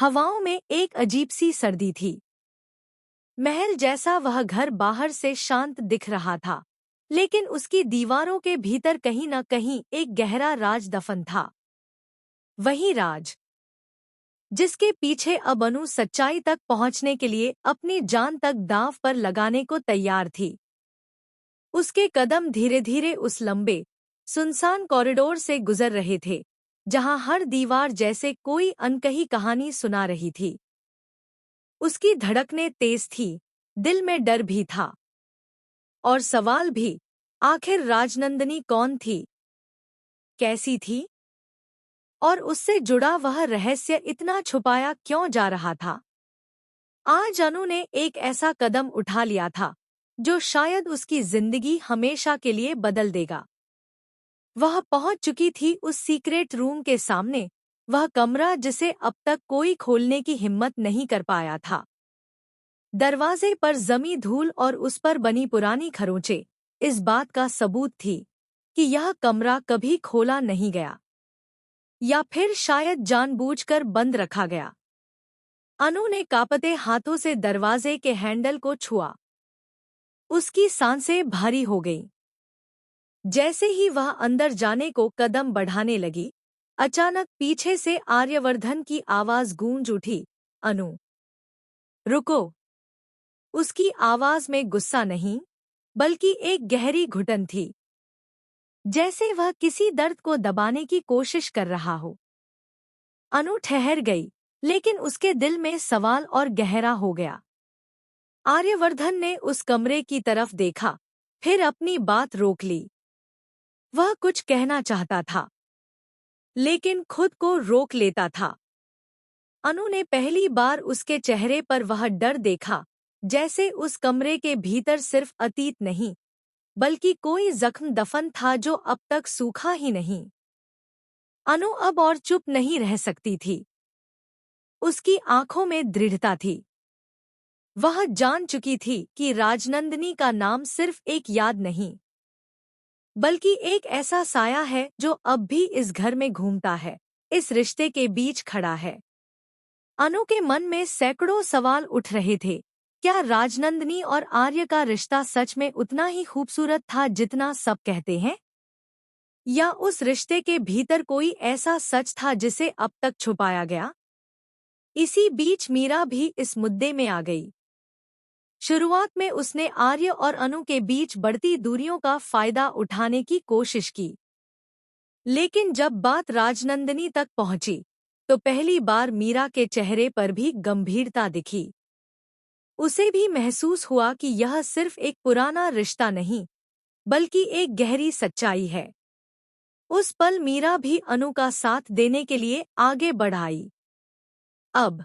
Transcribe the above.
हवाओं में एक अजीब सी सर्दी थी। महल जैसा वह घर बाहर से शांत दिख रहा था, लेकिन उसकी दीवारों के भीतर कहीं न कहीं एक गहरा राज दफन था। वही राज जिसके पीछे अब अनु सच्चाई तक पहुंचने के लिए अपनी जान तक दांव पर लगाने को तैयार थी। उसके कदम धीरे धीरे उस लंबे सुनसान कॉरिडोर से गुजर रहे थे, जहां हर दीवार जैसे कोई अनकही कहानी सुना रही थी। उसकी धड़कनें तेज थी, दिल में डर भी था और सवाल भी। आखिर राजनंदिनी कौन थी, कैसी थी, और उससे जुड़ा वह रहस्य इतना छुपाया क्यों जा रहा था। आज अनु ने एक ऐसा कदम उठा लिया था जो शायद उसकी जिंदगी हमेशा के लिए बदल देगा। वह पहुंच चुकी थी उस सीक्रेट रूम के सामने, वह कमरा जिसे अब तक कोई खोलने की हिम्मत नहीं कर पाया था। दरवाजे पर जमी धूल और उस पर बनी पुरानी खरोंचें इस बात का सबूत थी कि यह कमरा कभी खोला नहीं गया, या फिर शायद जानबूझकर बंद रखा गया। अनु ने कांपते हाथों से दरवाजे के हैंडल को छुआ। उसकी सांसें भारी हो गईं। जैसे ही वह अंदर जाने को कदम बढ़ाने लगी, अचानक पीछे से आर्यवर्धन की आवाज गूंज उठी, अनु, रुको। उसकी आवाज में गुस्सा नहीं, बल्कि एक गहरी घुटन थी, जैसे वह किसी दर्द को दबाने की कोशिश कर रहा हो। अनु ठहर गई, लेकिन उसके दिल में सवाल और गहरा हो गया। आर्यवर्धन ने उस कमरे की तरफ देखा, फिर अपनी बात रोक ली। वह कुछ कहना चाहता था, लेकिन खुद को रोक लेता था। अनु ने पहली बार उसके चेहरे पर वह डर देखा, जैसे उस कमरे के भीतर सिर्फ अतीत नहीं, बल्कि कोई जख्म दफन था जो अब तक सूखा ही नहीं। अनु अब और चुप नहीं रह सकती थी। उसकी आंखों में दृढ़ता थी। वह जान चुकी थी कि राजनंदिनी का नाम सिर्फ एक याद नहीं, बल्कि एक ऐसा साया है जो अब भी इस घर में घूमता है, इस रिश्ते के बीच खड़ा है। अनु के मन में सैकड़ों सवाल उठ रहे थे। क्या राजनंदिनी और आर्य का रिश्ता सच में उतना ही खूबसूरत था जितना सब कहते हैं? या उस रिश्ते के भीतर कोई ऐसा सच था जिसे अब तक छुपाया गया? इसी बीच मीरा भी इस मुद्दे में आ गई। शुरुआत में उसने आर्य और अनु के बीच बढ़ती दूरियों का फायदा उठाने की कोशिश की, लेकिन जब बात राजनंदिनी तक पहुंची, तो पहली बार मीरा के चेहरे पर भी गंभीरता दिखी। उसे भी महसूस हुआ कि यह सिर्फ एक पुराना रिश्ता नहीं, बल्कि एक गहरी सच्चाई है। उस पल मीरा भी अनु का साथ देने के लिए आगे बढ़ आई। अब